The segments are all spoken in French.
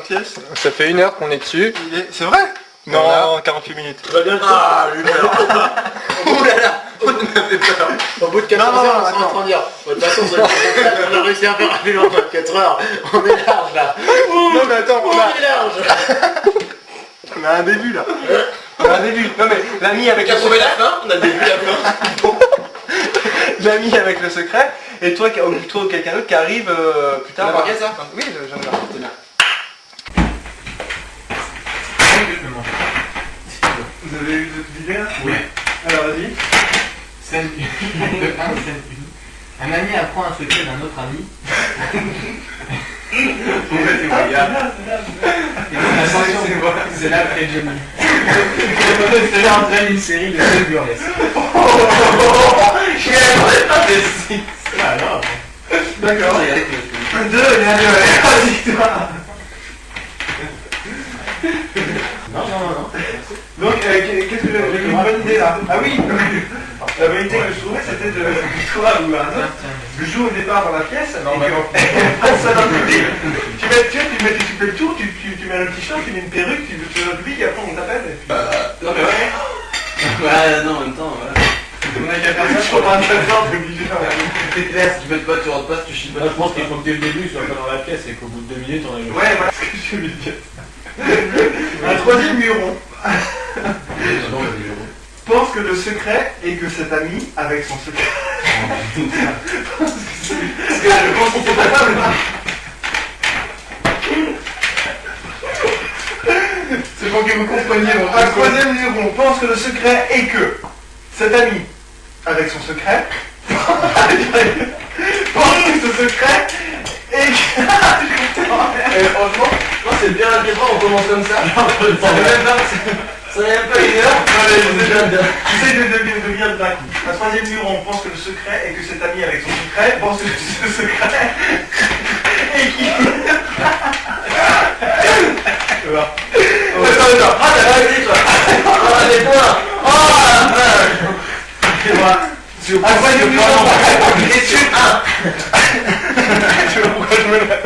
pièce. Ça fait 1 heure qu'on est dessus. C'est vrai? Non, Voilà. 48 minutes. Tu vas bien le Ah, l'humeur. Ouh là là, on m'avait peur. Au bout de 4 Non, non, heures, non, on sera en attends. train de dire. De toute façon, on a réussi à faire un bilan en 4 heures. On est large là. Non mais attends, On est large. on a un début là. On a un début. Non mais l'ami avec Tu as le trouvé la secret. fin? On a le début, la fin. L'ami avec le secret. Et toi ou quelqu'un d'autre qui arrive plus tard. Tu l'as marqué, ça? Oui, j'en ai marqué. C'est bien. Vous avez eu d'autres idées là? Oui. Alors vas-y. Scène 1, scène 1. Un ami apprend un secret d'un autre ami. C'est là très génie. C'est là entraîne une série de jeux burlesques. D'accord. Deux, allez, vas-y toi. Non. Donc qu'est-ce que j'ai une bonne idée là? Ah oui. La bonne idée que je trouvais c'était de toi ou un autre. Je joue au départ dans la pièce. Non mais ça dans le public. Tu fais le tour, tu mets un petit short, tu mets une perruque, tu fais le public et après on t'appelle. Non mais ouais. Ouais, non, en même temps, voilà. On a qu'à faire ça, je crois pas un trésor, t'es obligé de faire. C'est clair, si tu pètes pas, tu rentres pas, tu chies pas. Je pense qu'il faut que dès le début, tu sois pas dans la pièce et qu'au bout de 2 minutes, on ait le. Ouais, voilà ce que je voulais dire. Un troisième muron pense que le secret est que cet ami avec son secret. Parce que je pense qu'il faut pas ça, c'est pour que vous compreniez. Un troisième muron pense que le secret est que cet ami avec son secret pense que ce secret est que... Franchement, non, c'est bien la on commence comme ça. Ça n'est même pas 1 heure. J'essaie de devenir le d'un coup. Un troisième muron pense que le secret est que cet ami avec son secret pense que ce secret est qui... Attends. Ah, t'as réussi, toi. Ah, des points. Un troisième muron Question 1. Je sais pas pourquoi je me lève.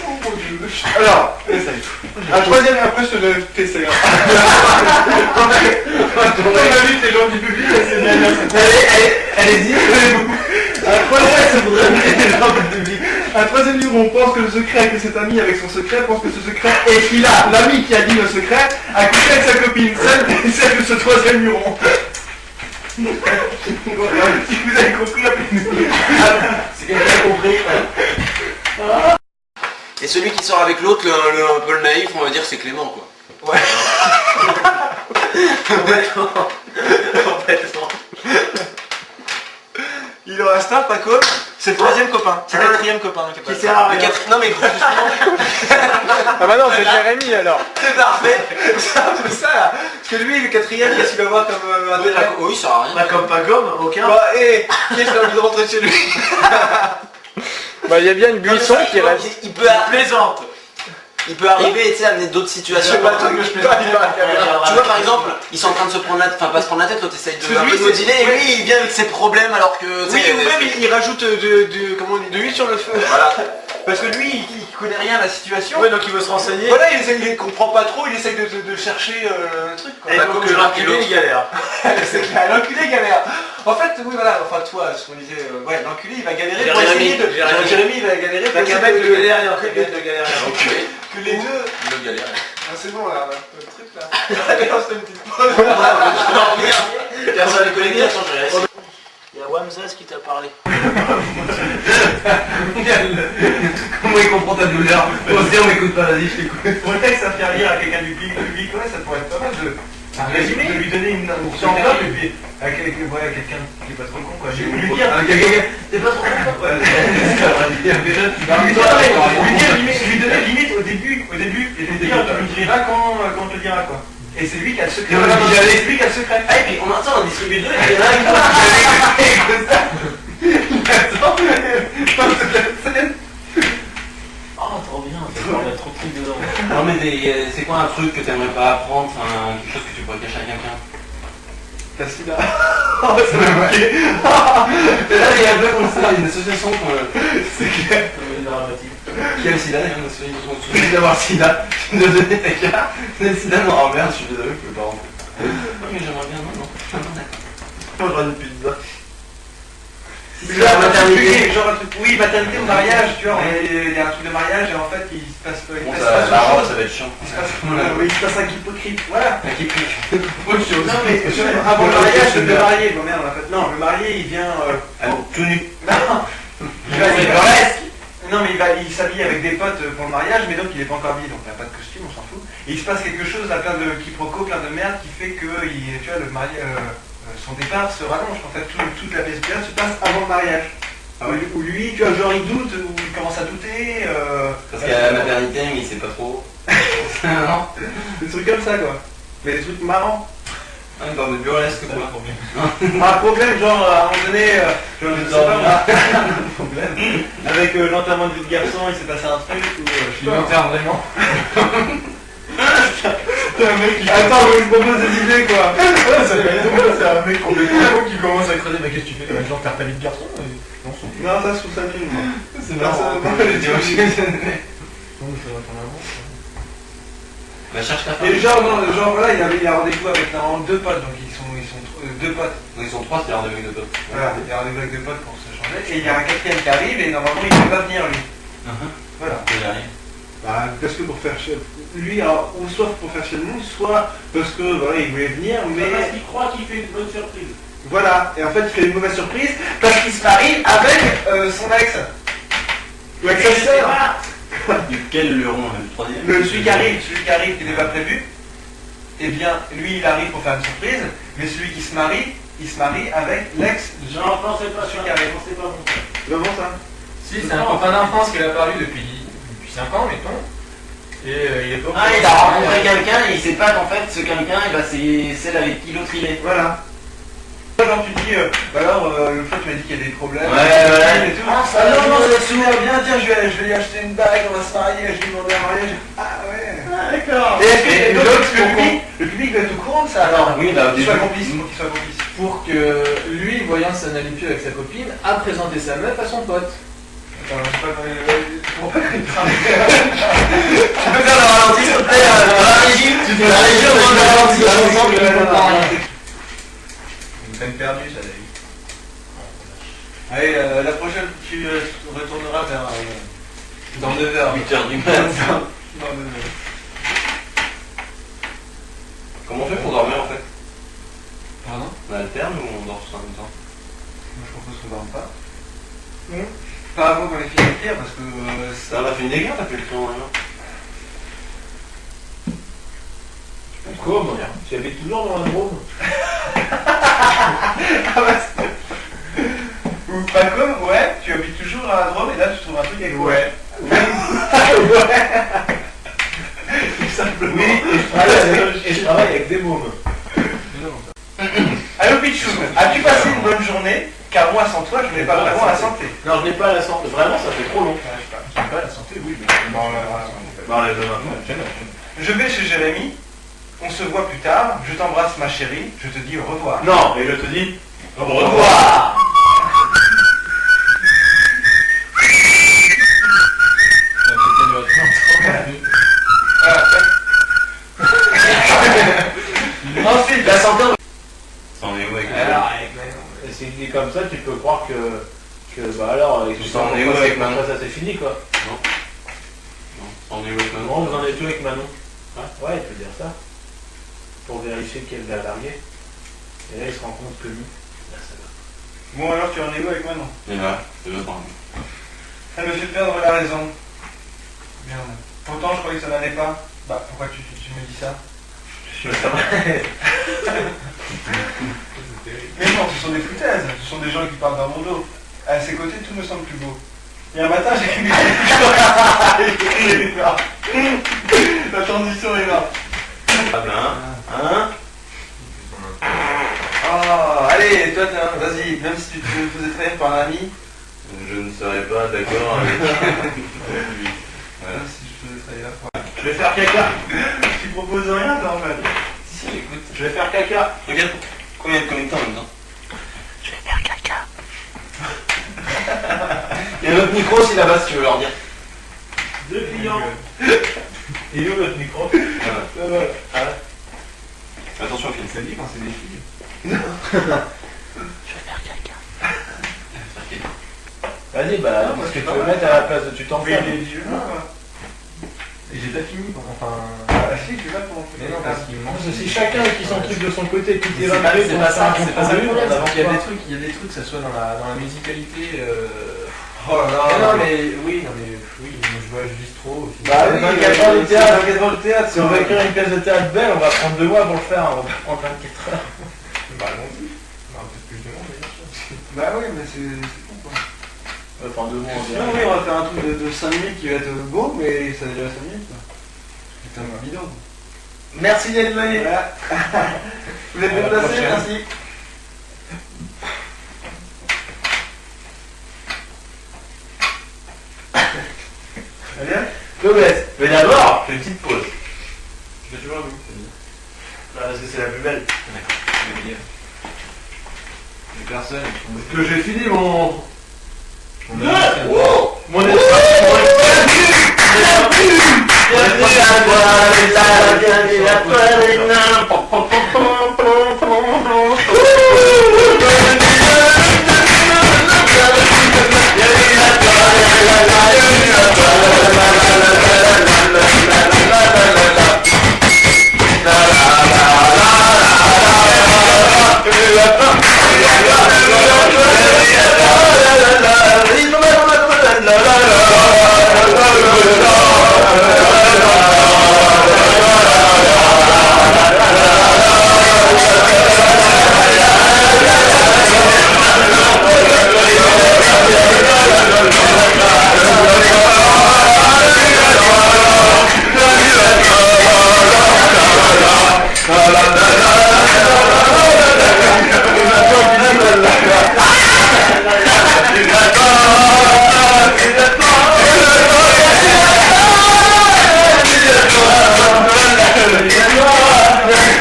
Oh mon Dieu. Alors, essaye. Un troisième, après je te lève, t'essayes. On a vu les gens du public, c'est bien. Allez-y. Un troisième muron pense que le secret est que cet ami avec son secret pense que ce secret est qu'il a. L'ami qui a dit le secret a couché avec sa copine, celle de ce troisième muron. Si vous avez compris, appelez-nous. C'est quelqu'un qui a compris. Et celui qui sort avec l'autre, un peu le naïf, on va dire c'est Clément quoi. Ouais. Complètement. Il en reste un, Paco. C'est le troisième copain. C'est le quatrième copain. Qui sert à rien. Non mais justement. Ah bah non, c'est Jérémy alors. C'est parfait. C'est un peu ça là. Parce que lui, le quatrième, qu'est-ce qu'il va voir comme intérêt? Oui, ça sert à rien. Pas comme pas gomme, aucun. Bah, hé, qui est-ce qui a envie de rentrer chez lui? Bah il y a bien une buisson qui reste. Il peut Plaisante. Il peut arriver, tu sais, amener d'autres situations. C'est pas le truc que je plaisante. Tu vois par exemple, ils sont en train de se prendre la tête, enfin pas se prendre la tête, l'autre essaye de Parce que lui, de motiver et lui il vient avec ses problèmes alors que... Oui, ou même il rajoute de l'huile sur le feu. Voilà. Parce que lui, il connaît rien à la situation. Ouais, donc il veut se renseigner. Voilà, il comprend pas trop, il essaye de chercher le truc. Quoi. Et donc l'enculé, il galère. C'est clair, l'enculé galère. En fait, oui, voilà, enfin toi, ce qu'on disait, ouais, l'enculé il va galérer pour essayer de... Jérémy il va galérer pour essayer de galérer et enculé de galérer. que les deux... Le galère. Ah, c'est bon là, le truc là. Allez, on se fait une petite pause. Personne ne connaît bien, attends, je vais rester. Il y a Wamzaz qui t'a parlé. Comment il comprend ta douleur? On se dit on m'écoute pas, vas-y, je t'écoute. Pour le texte, ça fait lire à quelqu'un du public, ouais, ça pourrait être pas mal de... Résumé, de lui donner une enveloppe et puis à quelqu'un qui est pas trop con quoi. J'ai voulu lui dire. T'es pas trop content quoi. Lui donner limite au début et lui dire tu me diras quand on te le dira quoi. Et c'est lui qui a le secret. C'est lui qui a le secret. Ah et puis on entend, on distribue deux et il y en a un qui Oh, trop bien, il y a trop de trucs dedans. Non mais c'est quoi un truc que t'aimerais pas apprendre, enfin quelque chose que tu pourrais cacher à quelqu'un? Facile à... Oh, ça m'a manqué. Et là, il y a deux comme ça, une association C'est clair. dramatique. Qui a le sida, il y a une association qui souffre d'avoir sida. Tu nous as donné ta carte. Le sida, non, oh merde, je suis désolé, je peux pas rentrer. Oui, mais j'aimerais bien, non. Moi, j'aurais une pizza. Genre, maternité. Genre un truc, oui, maternité ou mariage, tu vois, il y a un truc de mariage et en fait il se passe pas. Bon, ça va être chiant. Il se passe, oui, il se passe un hypocrite, voilà. Un qui pique. Autre chose. Non mais avant le mariage, je me marier. Bon merde, en fait, non, le marié il vient. Tout nu. Non. Non mais il s'habille avec des potes pour le mariage, mais donc il est pas encore habillé, donc il n'a pas de costume, on s'en fout. Et il se passe quelque chose, là, plein de quiproquos, plein de merde, qui fait que tu vois, le marié, son départ se rallonge. En fait, toute la période se passe avant le mariage. Où lui, tu vois, genre il doute, ou il commence à douter. Parce qu'il y a la maternité, mais il sait pas trop. Non. Des trucs comme ça, quoi. Mais des trucs marrants. Un dans le burlesque, quoi. Un problème, genre, à un moment donné, je sais pas moi, avec l'enterrement de vie de garçon, il s'est passé un truc, ou je sais pas. l'enterre vraiment. Attends, je me propose des idées, quoi. C'est un mec complètement qui commence à creuser. Mais qu'est-ce que tu fais? Genre, faire ta vie de garçon? Non, Non, ça, je trouve ça nul, moi. C'est marrant. Bah, cherche ta femme. Et genre, non, genre, voilà, il a rendez-vous avec normalement deux potes, donc ils sont deux potes. Donc ils sont trois, c'est rendez-vous avec deux potes. Voilà, il a rendez-vous avec deux potes pour se changer. Et il y a un quatrième qui arrive, et normalement, il ne peut pas venir, lui. Voilà. Il arrive. Bah, parce que pour faire chier, lui, alors, ou soit pour faire chier le monde, soit parce que voilà, il voulait venir, mais Parce qu'il croit qu'il fait une bonne surprise. voilà, et en fait il fait une mauvaise surprise parce qu'il se marie avec son ex. Ou avec sa sœur. Quel luron, le troisième? Celui qui arrive, qui n'est pas prévu, eh bien, lui il arrive pour faire une surprise, mais celui qui se marie, il se marie avec l'ex de J'en pensais pas, celui qui arrive. pensais pas bon. Comment ça? Si, c'est un copain d'enfance qui a apparu depuis 5 ans, mettons. Et il est pas. Ah, il a rencontré quelqu'un et il sait pas qu'en fait ce quelqu'un, eh ben, c'est celle avec qui l'autre il est. Voilà. Genre tu dis, bah alors, une fois tu m'as dit qu'il y a des problèmes. Ouais. Et tout. Ah, ça, Ah non, non, ça se souvient bien, tiens, je vais lui acheter une bague, on va se marier, je lui demander un mariage. Ah ouais. Ah, d'accord. Et est-ce que Et donc, l'autre, le public va être au courant de ça alors? Oui, bah, Qu'il soit complice, pour qu'il soit complice. Pour que lui, voyant que ça n'allait plus avec sa copine, a présenté sa meuf à son pote. Attends, je sais pas pour pas qu'il travaille. Tu peux faire le ralenti, s'il te plaît, dans la régie. Tu fais la régie, on prend le ralenti. Ensemble, il ne pas rien. Une peine perdue, ça, David. Allez, la prochaine, tu retourneras vers... Dans 9 heures, 8 heures du matin. Dans 2 heures. Comment on fait pour dormir en fait? Pardon? On alterne ou on dort tous en même temps? Moi, je propose qu'on dorme pas. Pas avant qu'on ait fini d'écrire, parce que Ça on a fait une dégâts, t'as fait le crayon là. Comment? Tu habites toujours dans un drôme? Ou pas comme, ouais, tu habites toujours à la Drôme et là tu trouves un truc avec ouais. Oui. Tout simplement. Oui, Et je travaille avec des mômes. Allô Pichou, as-tu passé une bonne journée? Car moi sans toi je n'ai pas vraiment la santé. Non, je n'ai pas la santé. Vraiment, ça fait trop long. Je n'ai pas la santé, oui, mais... Non, les deux Je vais chez Jérémy, on se voit plus tard, je t'embrasse ma chérie, je te dis au revoir. Non, et je te dis Au revoir. Ensuite, la santé. c'en est où avec Alors, si tu dis comme ça, tu peux croire que bah alors, avec Ça en est où avec Manon? ça c'est fini quoi. c'en est où avec Manon? Bon, vous en êtes où avec Manon? Ouais, il peut dire ça. Pour vérifier qu'elle va larguer. Et là, il se rend compte que lui, là ça va. Bon alors tu en es où avec Manon? Et là, c'est le temps. Elle me fait perdre la raison. Merde. Pourtant je croyais que ça n'allait pas. Bah pourquoi tu me dis ça? Mais non, ce sont des foutaises, ce sont des gens qui parlent dans mon dos. À ses côtés, tout me semble plus beau. Et un matin, j'ai écrit la transition est là. Ah ben, hein? Oh, allez, toi, vas-y, même si tu te faisais trahir par un ami. Je ne serais pas d'accord avec lui. Voilà. Même si je faisais trahir par... Je vais faire caca. Tu proposes rien, normal. Si, écoute. Je vais faire caca. Regarde. Combien de connecteurs en même temps? Je vais faire caca. Il y a notre micro aussi là-bas si tu veux leur dire. 2 clients. Et où notre micro? Attention Phil. Ça dit quand c'est des filles. Je vais faire caca. Vas-y, bah, parce que tu veux mettre à la place de tu t'en Mais fais. il est vieux là, quoi. Et j'ai pas fini, enfin... Ah si, je suis là pour... Mais non, parce qu'il me manque... Si chacun qui s'en occupe de son côté, qui C'est est pas, c'est pas ça, c'est c'est pas ça le problème, avant c'est qu'il y a des trucs, que ce soit dans la musicalité... Oh là là. Non, mais oui, moi je vois, je vise trop. Aussi. Bah oui, 24 heures de théâtre. 24 heures de théâtre. Si on veut écrire une pièce de théâtre belle, on va prendre 2 mois pour le faire, on va pas prendre 24 heures. Bah allons-y. On aura peut-être plus de monde, mais bien sûr. Bah oui, mais c'est con quoi. On va prendre 2 mois, on Non, oui, on va faire un truc de 5 minutes qui va être beau, mais ça va durer 5 minutes. Quoi. Putain, un bidon. Merci d'être venu. Voilà. Vous êtes bien À la placé, prochaine. merci. Allez, Gomez, mais d'abord, fais une petite pause. je vais toujours à vous. Parce que c'est la plus belle. Les personnes. Parce que j'ai fini mon... On a Mon espace.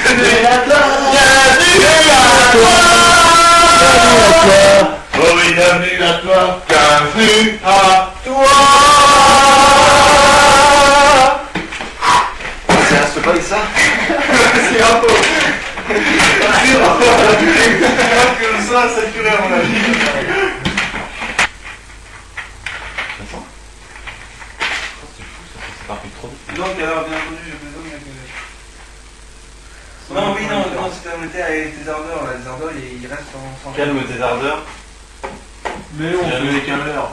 Bienvenue à toi, bienvenue à toi, bienvenue à toi, bienvenue à toi. Ça reste pas avec ça. C'est un peu. Comme ça curait à mon avis. Donc alors bien entendu je plaisante mais... Non oui non c'était on était avec tes ardeurs là, les ardeurs ils restent sans... Calme tes ardeurs. Mais J'ai annulé qu'un heure.